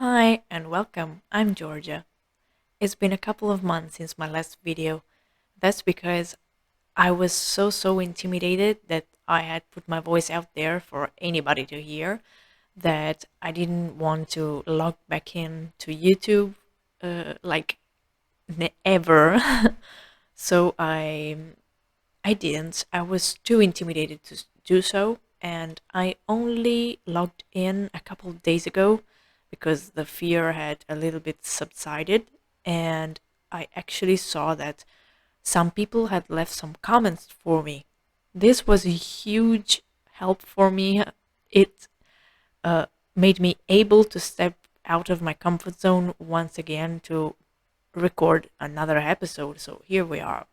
Hi and welcome. I'm Georgia. It's been a couple of months since my last video. That's because I was so intimidated that I had put my voice out there for anybody to hear that I didn't want to log back in to YouTube like ever. so I didn't. I was too intimidated to do so, and I only logged in a couple of days ago because the fear had a little bit subsided, and I actually saw that some people had left some comments for me. This was a huge help for me. It uh, made me able to step out of my comfort zone once again to record another episode. So here we are.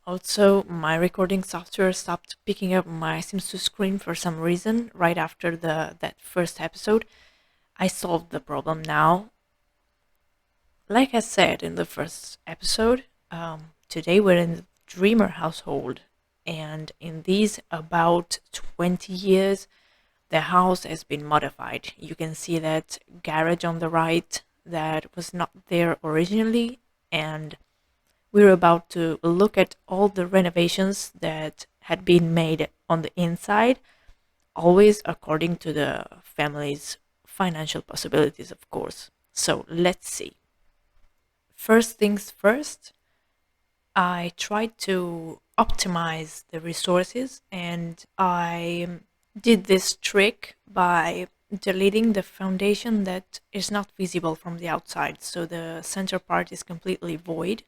Also, my recording software stopped picking up my Sims 2 screen for some reason right after that first episode. I solved the problem now. Like I said in the first episode, today we're in the Dreamer household, and in these about 20 years, the house has been modified. You can see that garage on the right that was not there originally, and we're about to look at all the renovations that had been made on the inside, always according to the family's financial possibilities, of course. So let's see. First things first, I tried to optimize the resources and I did this trick by deleting the foundation that is not visible from the outside. So the center part is completely void.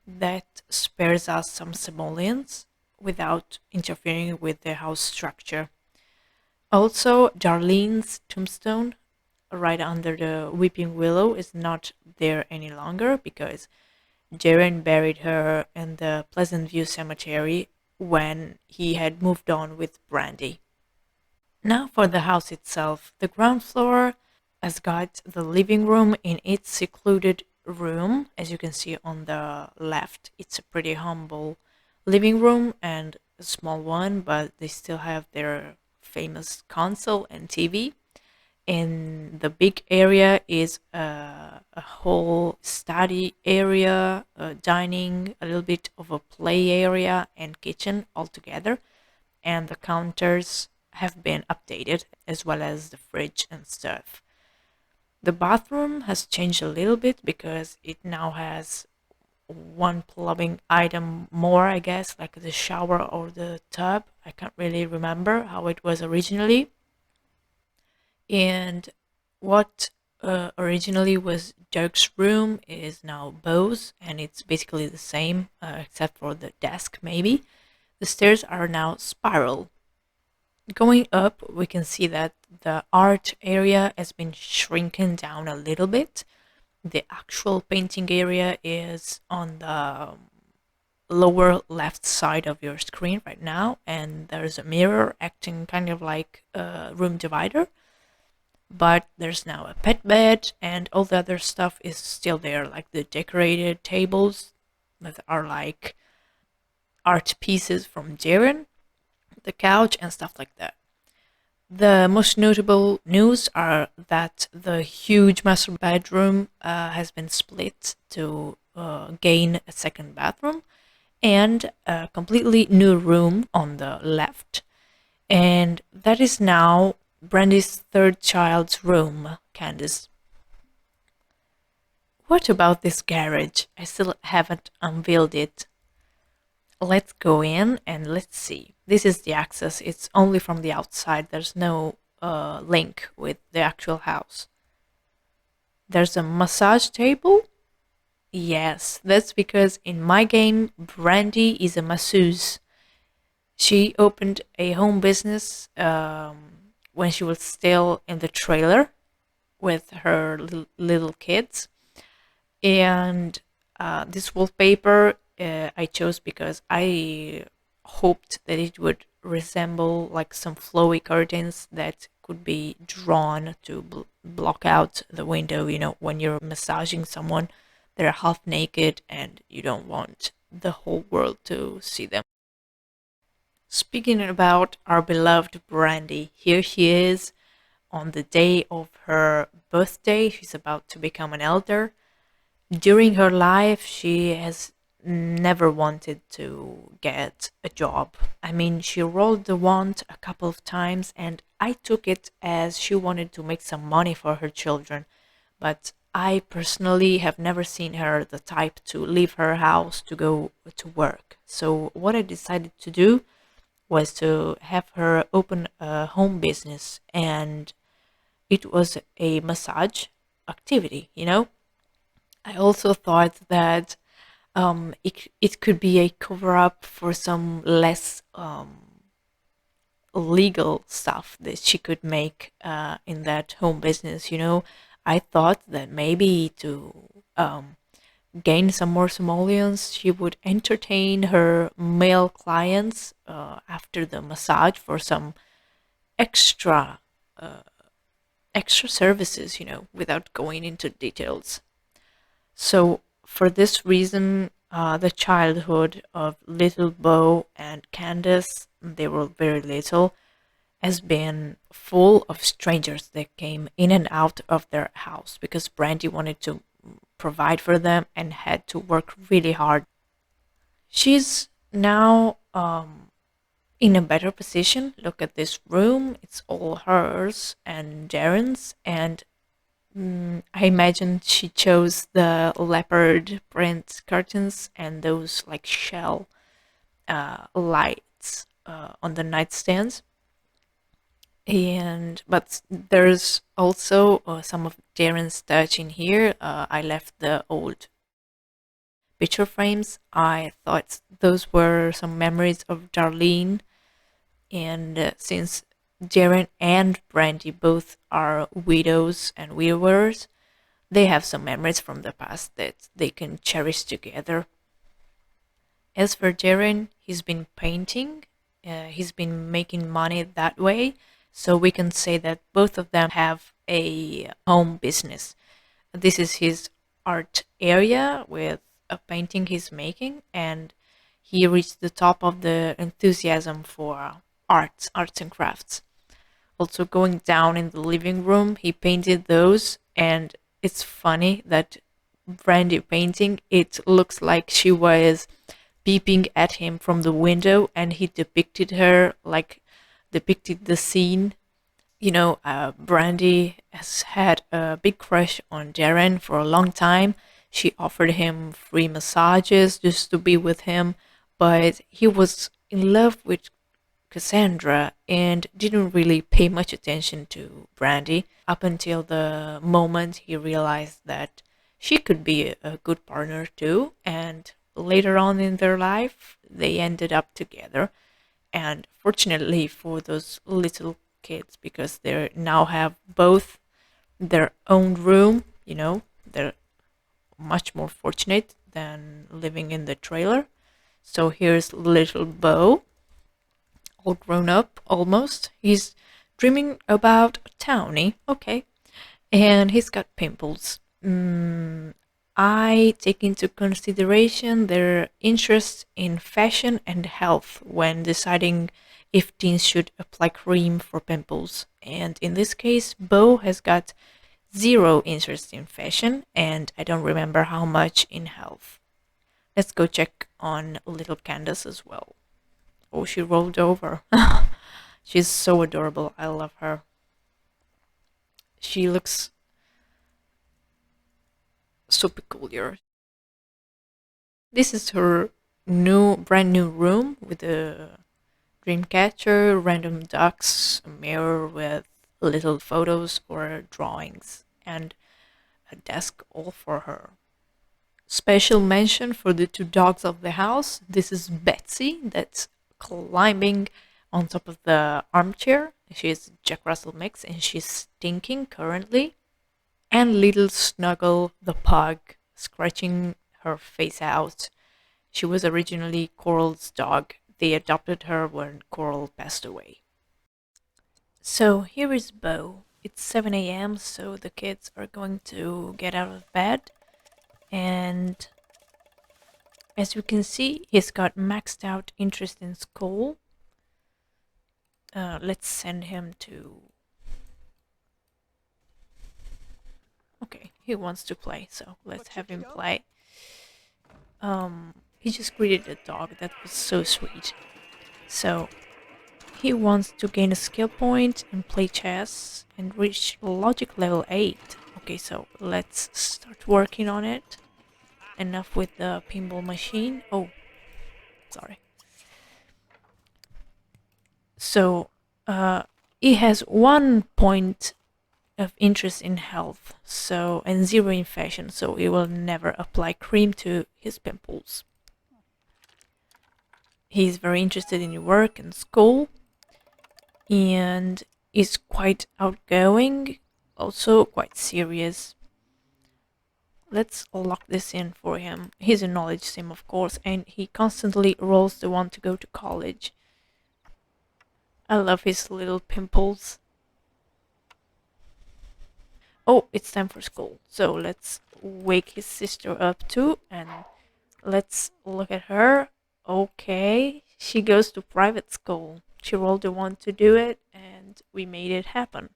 That spares us some simoleons without interfering with the house structure. Also, Darlene's tombstone right under the weeping willow is not there any longer because Jaren buried her in the Pleasantview cemetery when he had moved on with Brandi. Now for the house itself. The ground floor has got the living room in its secluded room. As you can see on the left, it's a pretty humble living room and a small one, but they still have their famous console and TV. In the big area is a whole study area, dining, a little bit of a play area, and kitchen all together. And the counters have been updated, as well as the fridge and stuff. The bathroom has changed a little bit because it now has one plumbing item more, I guess, like the shower or the tub. I can't really remember how it was originally. And what originally was Dirk's room is now Beau's, and it's basically the same, except for the desk, maybe. The stairs are now spiral. Going up, we can see that the art area has been shrinking down a little bit. The actual painting area is on the lower left side of your screen right now, and there's a mirror acting kind of like a room divider. But there's now a pet bed, and all the other stuff is still there, like the decorated tables that are like art pieces from Darren, the couch, and stuff like that. The most notable news are that the huge master bedroom has been split to gain a second bathroom and a completely new room on the left. And that is now Brandi's third child's room, Candace. What about this garage? I still haven't unveiled it. Let's go in and let's see. This is the access. It's only from the outside. There's no link with the actual house. There's a massage table. Yes, that's because in my game, Brandi is a masseuse. She opened a home business when she was still in the trailer with her little kids. And this wallpaper I chose because I hoped that it would resemble like some flowy curtains that could be drawn to block out the window, when you're massaging someone, they're half naked and you don't want the whole world to see them. Speaking about our beloved Brandi, here she is on the day of her birthday. She's about to become an elder. During her life, she has never wanted to get a job. I mean, she rolled the wand a couple of times, and I took it as she wanted to make some money for her children. But I personally have never seen her the type to leave her house to go to work. So, what I decided to do was to have her open a home business, and it was a massage activity, you know? I also thought that it could be a cover up for some less legal stuff that she could make in that home business. You know, I thought that maybe to gain some more simoleons, she would entertain her male clients after the massage for some extra extra services. You know, without going into details. So, for this reason, the childhood of little Bo and Candace, they were very little, has been full of strangers that came in and out of their house because Brandi wanted to provide for them and had to work really hard. She's now in a better position. Look at this room, it's all hers and Darren's, and I imagine she chose the leopard print curtains and those like shell lights on the nightstands. And but there's also some of Darren's touch in here. I left the old picture frames. I thought those were some memories of Darlene, and since Darren and Brandi both are widows and widowers, they have some memories from the past that they can cherish together. As for Darren, he's been painting, he's been making money that way, so we can say that both of them have a home business. This is his art area with a painting he's making, and he reached the top of the enthusiasm for arts and crafts. Also, going down in the living room, he painted those, and it's funny that Brandi painting, it looks like she was peeping at him from the window, and he depicted her like depicted the scene. You know, Brandi has had a big crush on Darren for a long time. She offered him free massages just to be with him, but he was in love with Cassandra and didn't really pay much attention to Brandi up until the moment he realized that she could be a good partner too. And later on in their life, they ended up together. And fortunately for those little kids, because they now have both their own room, you know, they're much more fortunate than living in the trailer. So here's little Bo, all grown up almost. He's dreaming about a townie, okay, and he's got pimples. I take into consideration their interest in fashion and health when deciding if teens should apply cream for pimples. And in this case, Bo has got zero interest in fashion, and I don't remember how much in health. Let's go check on little Candace as well. Oh, she rolled over. She's so adorable. I love her. She looks so peculiar. This is her brand new room with a dream catcher, random ducks, a mirror with little photos or drawings, and a desk all for her. Special mention for the two dogs of the house. This is Betsy, that's climbing on top of the armchair. She's Jack Russell mix and she's stinking currently. And little Snuggle the pug, scratching her face out. She was originally Coral's dog. They adopted her when Coral passed away. So here is Bo. It's 7 a.m., so the kids are going to get out of bed. And as you can see, he's got maxed out interest in school. Let's send him to Okay, he wants to play, so let's have him play. He just greeted a dog. That was so sweet. So he wants to gain a skill point and play chess and reach logic level 8. Okay, so let's start working on it. Enough with the pinball machine. Oh, sorry. So he has 1 point of interest in health, so, and 0 in fashion, so he will never apply cream to his pimples. He's very interested in work and school, and is quite outgoing, also quite serious. Let's lock this in for him. He's a knowledge sim, of course, and he constantly rolls the one to go to college. I love his little pimples. Oh, it's time for school. So let's wake his sister up too, and let's look at her. Okay, she goes to private school. She rolled the one to do it, and we made it happen.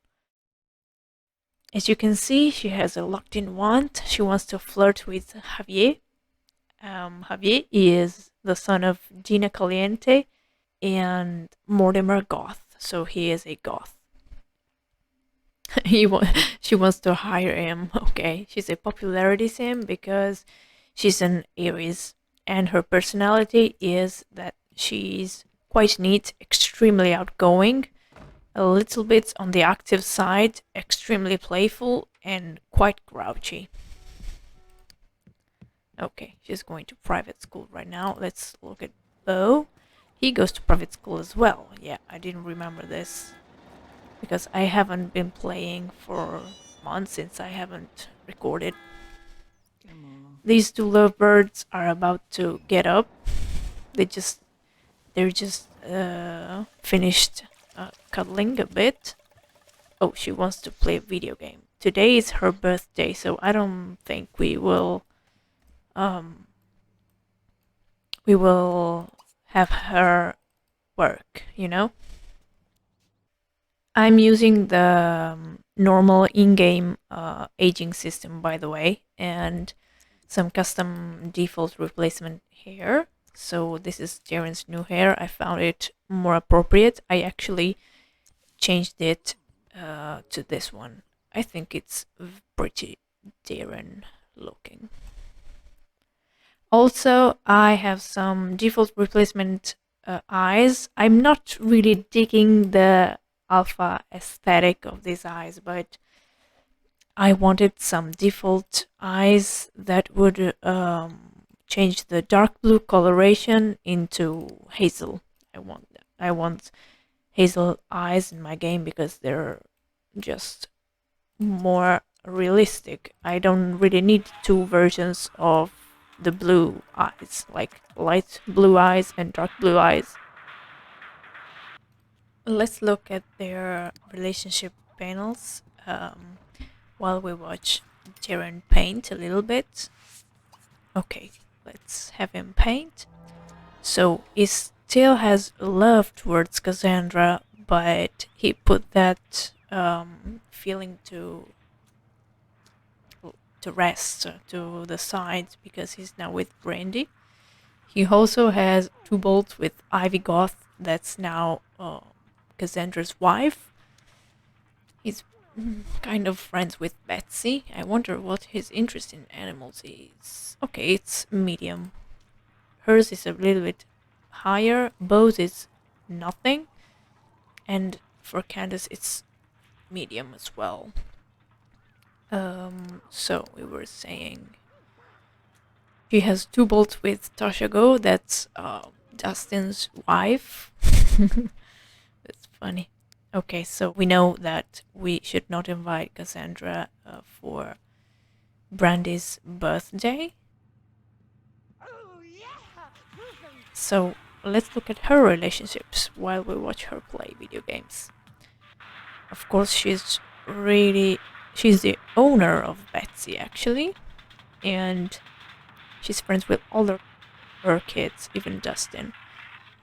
As you can see, she has a locked-in want. She wants to flirt with Javier. Javier is the son of Gina Caliente and Mortimer Goth, so he is a goth. She wants to hire him. Okay, she's a popularity sim because she's an Aries, and her personality is that she's quite neat, extremely outgoing, a little bit on the active side, extremely playful, and quite grouchy. Okay, she's going to private school right now. Let's look at Bo. He goes to private school as well. Yeah, I didn't remember this because I haven't been playing for months since I haven't recorded. These two lovebirds are about to get up. They're just finished cuddling a bit. Oh, she wants to play a video game. Today is her birthday, so I don't think we will have her work, you know? I'm using the normal in-game aging system, by the way, and some custom default replacement hair. So this is Darren's new hair. I found it more appropriate. I actually changed it to this one. I think it's pretty Darren looking. Also, I have some default replacement eyes. I'm not really digging the alpha aesthetic of these eyes, but I wanted some default eyes that would change the dark blue coloration into hazel. I want hazel eyes in my game because they're just more realistic. I don't really need 2 versions of the blue eyes, like light blue eyes and dark blue eyes. Let's look at their relationship panels while we watch Jaren paint a little bit. Okay, let's have him paint. So he still has love towards Cassandra, but he put that feeling to rest, to the side, because he's now with Brandi. He also has 2 bolts with Ivy Goth, that's now Cassandra's wife. He's kind of friends with Betsy. I wonder what his interest in animals is. Okay, it's medium. Hers is a little bit higher. Bo's is nothing. And for Candace, it's medium as well. So we were saying she has 2 bolts with Tasha Go. That's Dustin's wife. That's funny. Okay, so we know that we should not invite Cassandra for Brandi's birthday. So let's look at her relationships while we watch her play video games. Of course, she's the owner of Betsy, actually, and she's friends with all her kids, even Dustin.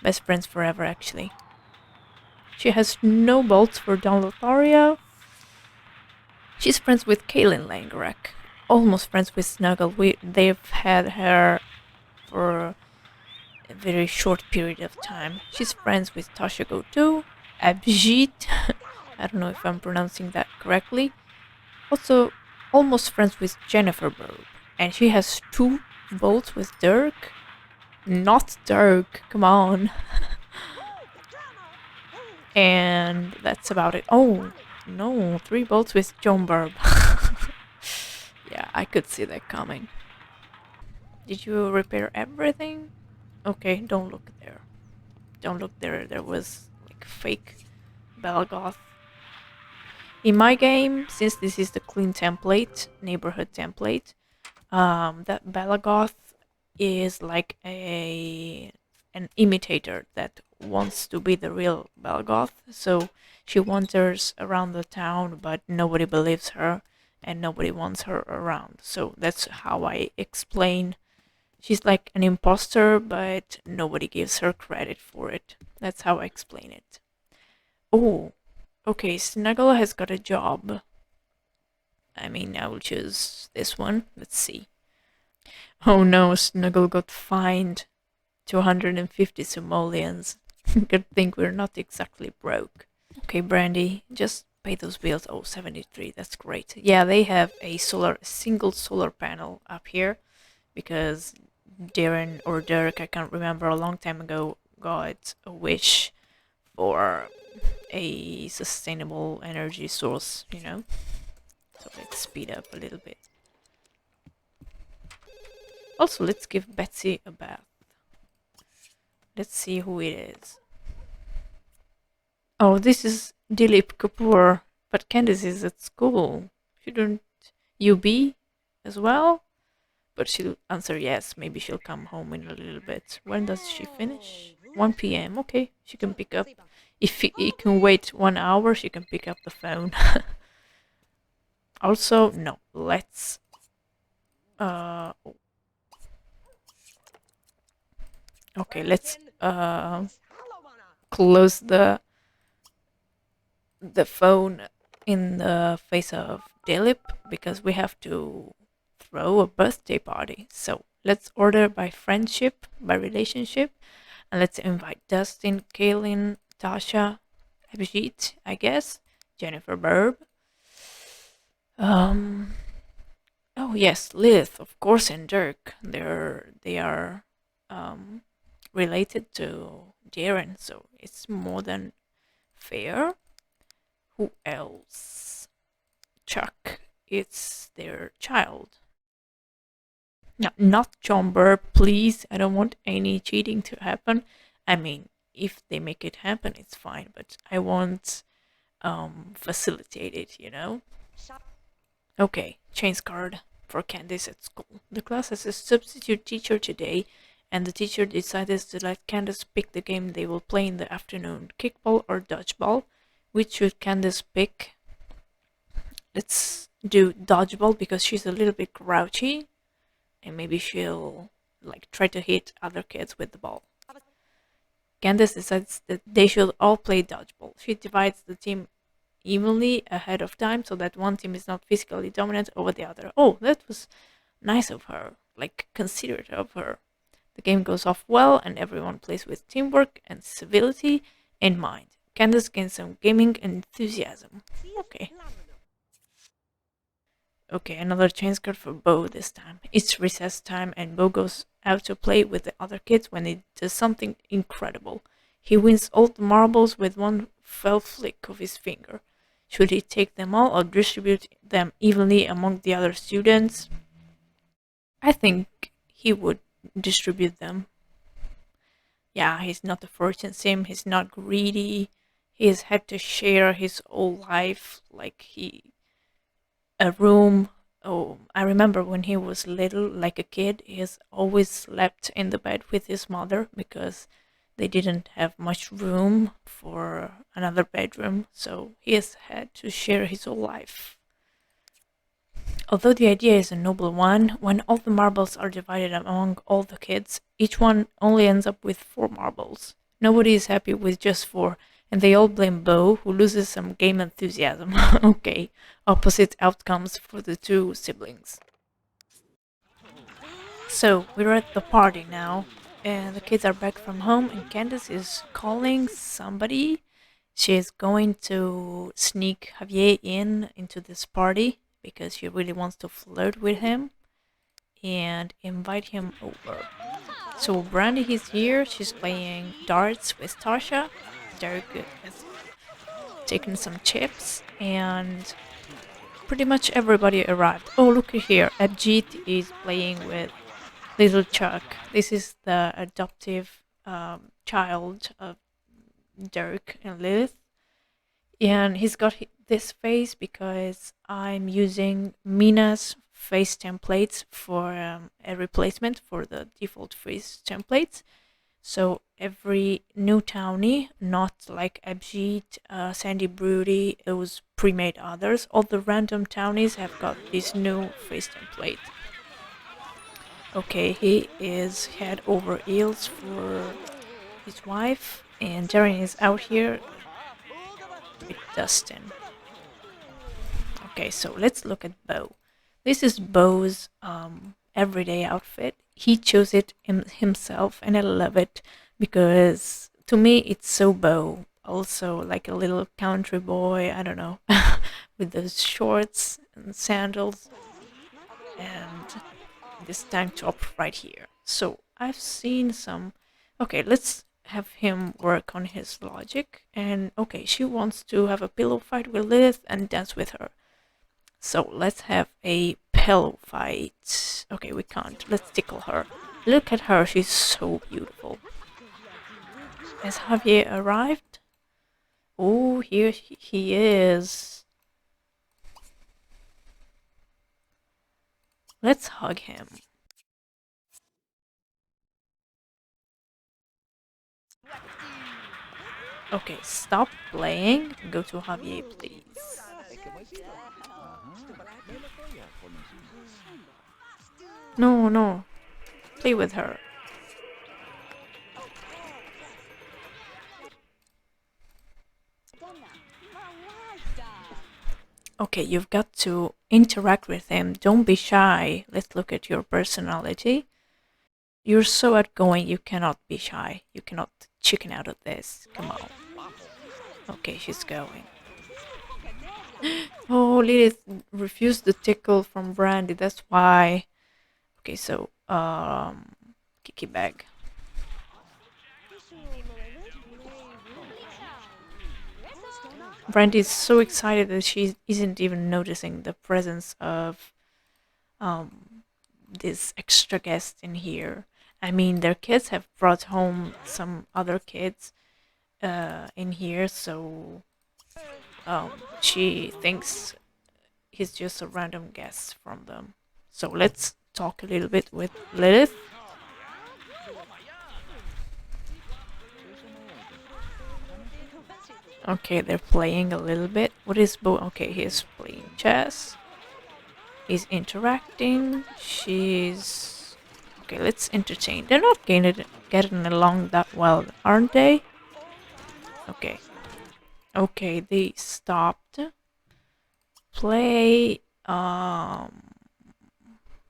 Best friends forever, actually. She has no bolts for Don Lothario. She's friends with Kaylin Langerak, almost friends with Snuggle. They've had her for a very short period of time. She's friends with Tasha Goto, Abhijit. I don't know if I'm pronouncing that correctly. Also, almost friends with Jennifer Burb. And she has 2 bolts with Dirk. Not Dirk, come on. And that's about it. Oh, no, 3 bolts with John Burb. Yeah, I could see that coming. Did you repair everything? Okay, don't look there. Don't look there. There was like fake Belgoth. In my game, since this is the clean template, neighborhood template, that Balagoth is like an imitator that wants to be the real Balagoth. So she wanders around the town, but nobody believes her and nobody wants her around. So that's how I explain. She's like an imposter, but nobody gives her credit for it. That's how I explain it. Oh, okay, Snuggle has got a job. I mean, I will choose this one. Let's see. Oh no, Snuggle got fined 250 simoleons. Good thing we're not exactly broke. Okay, Brandi, just pay those bills. Oh, 73, that's great. Yeah, they have a single solar panel up here because Darren or Dirk, I can't remember, a long time ago got a wish for a sustainable energy source, you know? So let's speed up a little bit. Also, let's give Betsy a bath. Let's see who it is. Oh, this is Dilip Kapoor, but Candice is at school. Shouldn't you be as well? But she'll answer yes. Maybe she'll come home in a little bit. When does she finish? 1 p.m. Okay, she can pick up. If he can wait 1 hour, she can pick up the phone. Also, no, let's okay, let's close the phone in the face of Dilip because we have to throw a birthday party. So let's order by friendship, by relationship, and let's invite Dustin, Kaylin, Tasha, Abhijit, I guess, Jennifer Burb. Oh yes, Lilith, of course, and Dirk. They are related to Darren, so it's more than fair. Who else? Chuck. It's their child. No, not John Burr, please. I don't want any cheating to happen. I mean, if they make it happen, it's fine, but I won't facilitate it, you know? Okay, change card for Candice at school. The class has a substitute teacher today, and the teacher decided to let Candice pick the game they will play in the afternoon, kickball or dodgeball. Which should Candice pick? Let's do dodgeball because she's a little bit grouchy, and maybe she'll like try to hit other kids with the ball. Candice decides that they should all play dodgeball. She divides the team evenly ahead of time so that one team is not physically dominant over the other. Oh, that was nice of her, like considerate of her. The game goes off well and everyone plays with teamwork and civility in mind. Candice gains some gaming enthusiasm. Okay. Okay, another change card for Bo this time. It's recess time and Bo goes out to play with the other kids when he does something incredible. He wins all the marbles with one fell flick of his finger. Should he take them all or distribute them evenly among the other students? I think he would distribute them. Yeah, he's not a fortune sim, he's not greedy. He's had to share his whole life, like a room. Oh, I remember when he was little, like a kid, he has always slept in the bed with his mother because they didn't have much room for another bedroom, so he has had to share his whole life. Although the idea is a noble one, when all the marbles are divided among all the kids, each one only ends up with 4 marbles. Nobody is happy with just 4, And they all blame Bo, who loses some game enthusiasm. Okay, opposite outcomes for the two siblings. So, we're at the party now, and the kids are back from home, and Candace is calling somebody. She is going to sneak Javier into this party because she really wants to flirt with him and invite him over. So Brandi is here. She's playing darts with Tasha. Derek has taken some chips, and pretty much everybody arrived. Oh, look here. Abjit is playing with little Chuck. This is the adoptive child of Derek and Lilith. And he's got this face because I'm using Mina's face templates for a replacement for the default face templates. So every new townie, not like Abjit, Sandy Broody, those pre-made others, all the random townies have got this new face template. Okay, he is head over heels for his wife, and Darren is out here with Dustin. Okay, so let's look at Bo. This is Bo's everyday outfit. He chose it himself, and I love it because to me it's so Bo. Also, like a little country boy, I don't know, with those shorts and sandals and this tank top right here. So I've seen some. Okay, let's have him work on his logic. And okay, she wants to have a pillow fight with Lilith and dance with her. So let's have a pillow fight. Okay, we can't. Let's tickle her. Look at her, she's so beautiful. Has Javier arrived? Oh, here he is. Let's hug him. Okay, stop playing. Go to Javier, please. No, no. Play with her. Okay, you've got to interact with him. Don't be shy. Let's look at your personality. You're so outgoing, you cannot be shy. You cannot chicken out of this. Come on. Okay, she's going. Oh, Lilith refused the tickle from Brandi. That's why. Okay, so Kiki bag. Brandi is so excited that she isn't even noticing the presence of this extra guest in here. I mean, their kids have brought home some other kids in here, so she thinks he's just a random guest from them. So let's talk a little bit with Lilith. Okay, they're playing a little bit. What is Bo? Okay, he's playing chess. He's interacting. She's... Okay, let's entertain. They're not getting along that well, aren't they? Okay. Okay, they stopped. Play...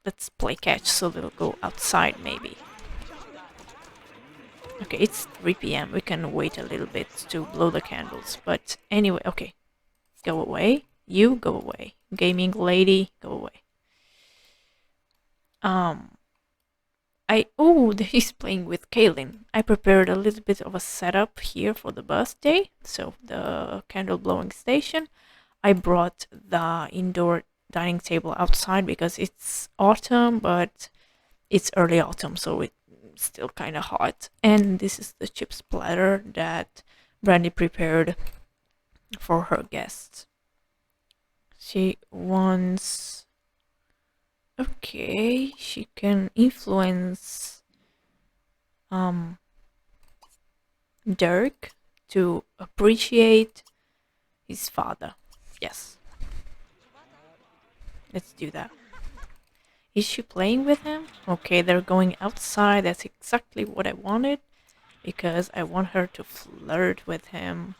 Let's play catch so they'll go outside maybe. Okay, it's 3 p.m. We can wait a little bit to blow the candles. But anyway, okay. Go away. You go away. Gaming lady, go away. He's playing with Kaylin. I prepared a little bit of a setup here for the birthday. So the candle blowing station. I brought the indoor dining table outside because it's autumn, but it's early autumn, so it's still kind of hot. And this is the chips platter that Brandi prepared for her guests. She wants... Okay, she can influence Dirk to appreciate his father. Yes. Let's do that. Is she playing with him? Okay, they're going outside. That's exactly what I wanted. Because I want her to flirt with him.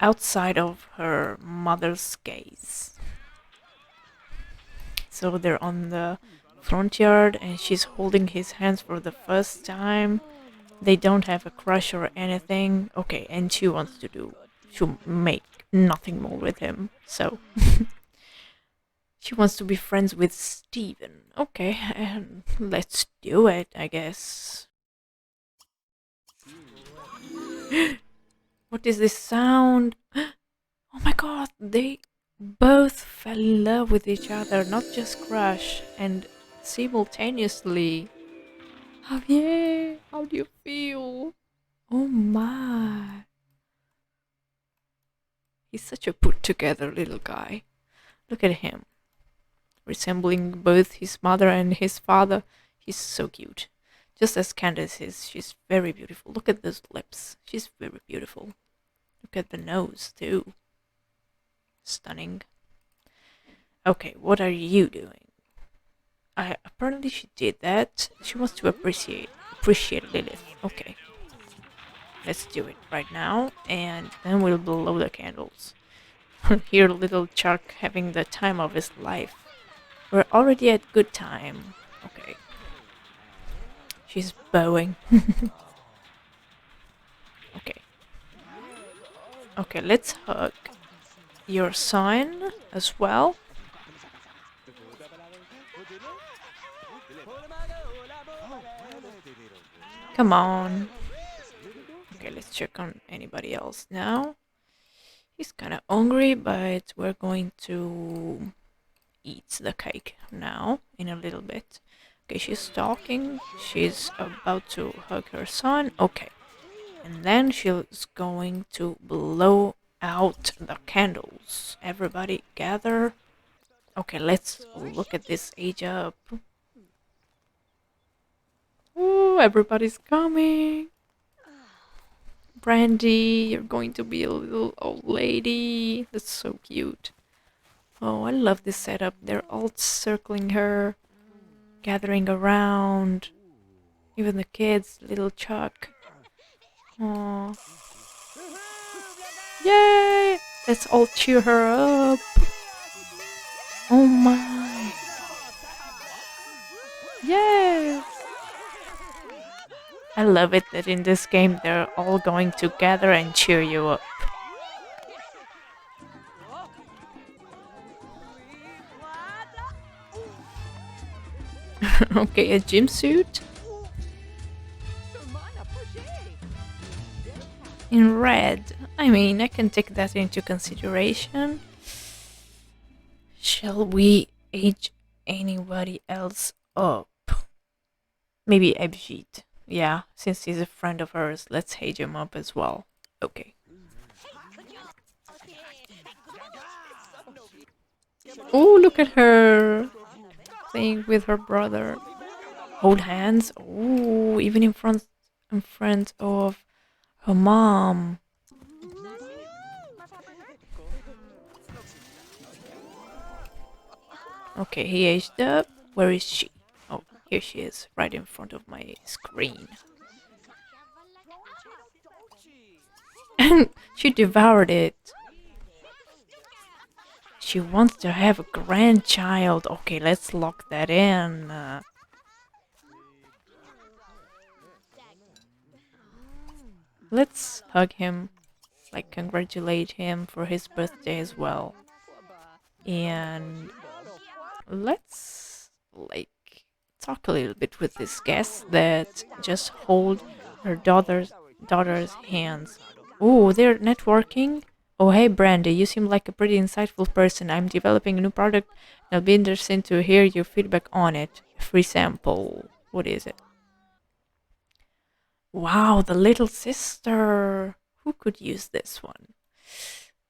outside of her mother's gaze. So they're on the front yard and she's holding his hands for the first time. They don't have a crush or anything. Okay, and she wants to make nothing more with him. So she wants to be friends with Steven. Okay, and let's do it, I guess. What is this sound? Oh my god, they both fell in love with each other, not just crush, and simultaneously. Javier, how do you feel? Oh my. He's such a put together little guy. Look at him. Resembling both his mother and his father. He's so cute. Just as Candace is. She's very beautiful. Look at those lips. She's very beautiful. Look at the nose, too. Stunning. Okay, what are you doing? Apparently she did that. She wants to appreciate Lilith. Okay. Let's do it right now, and then we'll blow the candles. Here, little Chuck having the time of his life. We're already at good time. Okay. She's bowing. Okay. Okay, let's hug your son as well. Come on. Okay, let's check on anybody else now. He's kind of hungry, but we're going to eat the cake now in a little bit. Okay, she's talking. She's about to hug her son. Okay. And then she's going to blow out the candles. Everybody gather. Okay, let's look at this age up. Ooh, everybody's coming. Brandi, you're going to be a little old lady. That's so cute. Oh, I love this setup. They're all circling her, gathering around. Even the kids, little Chuck. Aww. Yay! Let's all cheer her up. Oh my. Yes! I love it that in this game they're all going to gather and cheer you up. Okay, a gym suit. In red. I mean, I can take that into consideration. Shall we age anybody else up? Maybe Abjit. Yeah, since he's a friend of hers, let's age him up as well. Okay. Oh, look at her playing with her brother. Hold hands. Oh, even in front of her mom. Okay, he aged up. Where is she? Oh, here she is, right in front of my screen. And she devoured it. She wants to have a grandchild. Okay, let's lock that in. Let's hug him, like congratulate him for his birthday as well. And let's like talk a little bit with this guest that just hold her daughter's hands. Oh, they're networking. Oh, hey, Brandi, you seem like a pretty insightful person. I'm developing a new product. I'll be interested to hear your feedback on it. Free sample. What is it? Wow, the little sister. Who could use this one?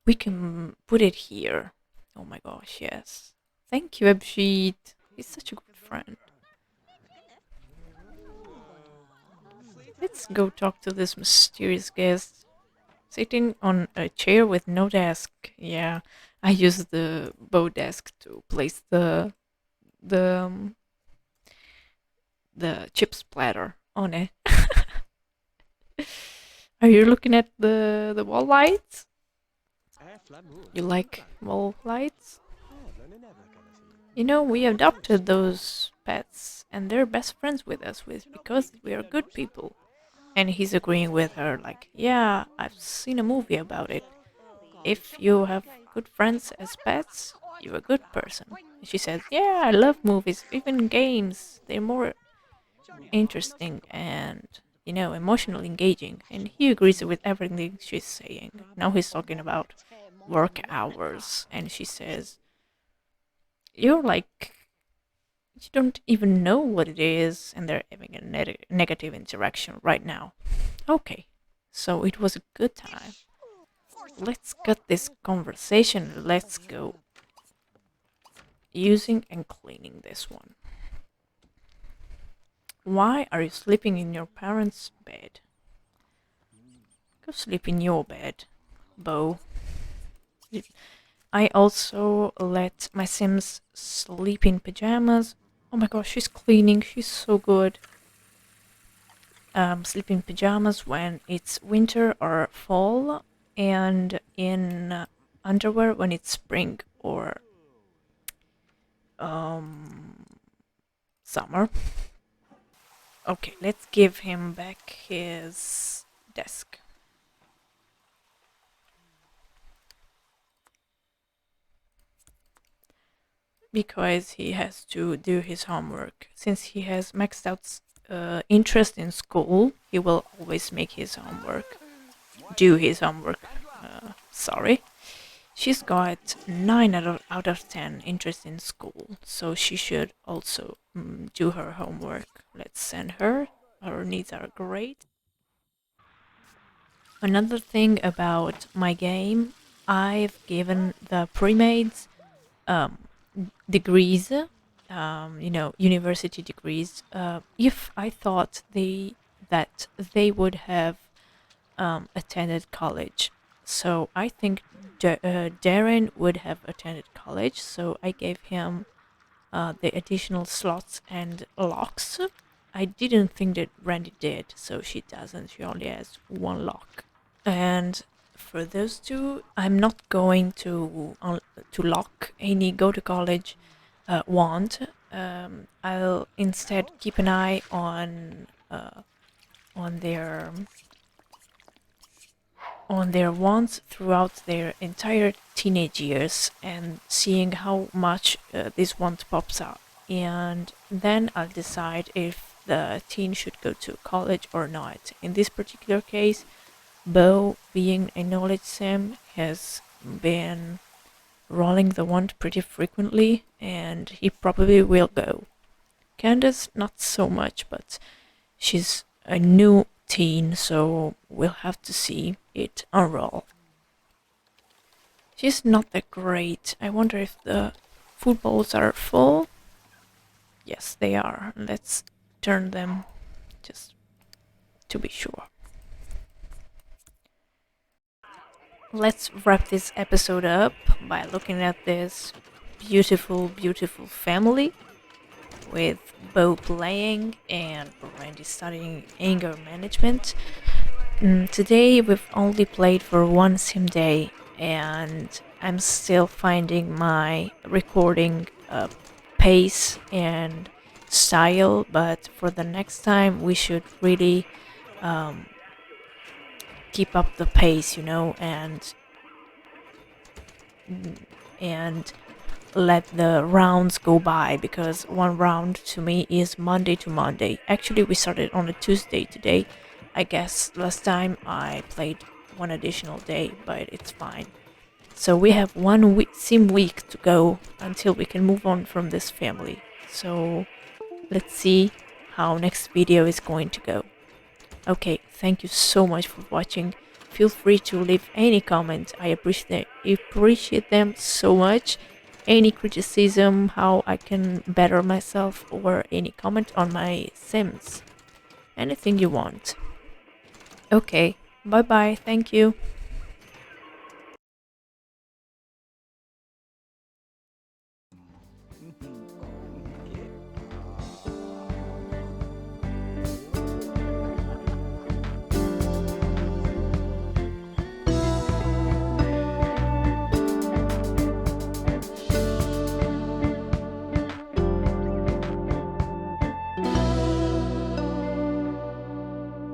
We can put it here. Oh my gosh, yes. Thank you, Abshit. He's such a good friend. Let's go talk to this mysterious guest. Sitting on a chair with no desk. Yeah, I use the bow desk to place the um, the chip splatter on it. Are you looking at the wall lights? You like wall lights? You know, we adopted those pets and they're best friends with us because we are good people. And he's agreeing with her, like, yeah, I've seen a movie about it. If you have good friends as pets, you're a good person. And she says, yeah, I love movies, even games. They're more interesting and, emotionally engaging. And he agrees with everything she's saying. Now he's talking about work hours. And she says, you're like, you don't even know what it is. And they're having a negative interaction right now. Okay, so it was a good time. Let's cut this conversation. Let's go using and cleaning this one. Why are you sleeping in your parents' bed? Go sleep in your bed, Bo. I also let my Sims sleep in pajamas. Oh my gosh, she's cleaning. She's so good. Sleep in pajamas when it's winter or fall, and in underwear when it's spring or summer. Okay, let's give him back his desk. Because he has to do his homework. Since he has maxed out interest in school, he will always make his homework. Do his homework. Sorry. She's got 9 out of 10 interest in school, so she should also do her homework. Let's send her. Her needs are great. Another thing about my game, I've given the pre-mades degrees, university degrees. If I thought that they would have attended college, so I think Darren would have attended college. So I gave him the additional slots and locks. I didn't think that Brandi did, so she doesn't. She only has one lock. And for those two, I'm not going to lock any go to college want. I'll instead keep an eye on their wants throughout their entire teenage years and seeing how much this want pops up, and then I'll decide if the teen should go to college or not. In this particular case, Bo, being a knowledge sim, has been rolling the wand pretty frequently, and he probably will go. Candace, not so much, but she's a new teen, so we'll have to see it unroll. She's not that great. I wonder if the food bowls are full. Yes, they are. Let's turn them just to be sure. Let's wrap this episode up by looking at this beautiful, beautiful family with Bo playing and Brandi studying anger management. Today we've only played for one sim day, and I'm still finding my recording pace and style, but for the next time we should really keep up the pace, and let the rounds go by, because one round to me is Monday to Monday. Actually, we started on a Tuesday today. I guess last time I played one additional day, but it's fine. So we have one sim week to go until we can move on from this family. So let's see how next video is going to go. Okay, thank you so much for watching. Feel free to leave any comment. I appreciate them so much. Any criticism, how I can better myself, or any comment on my Sims. Anything you want. Okay, bye bye, thank you.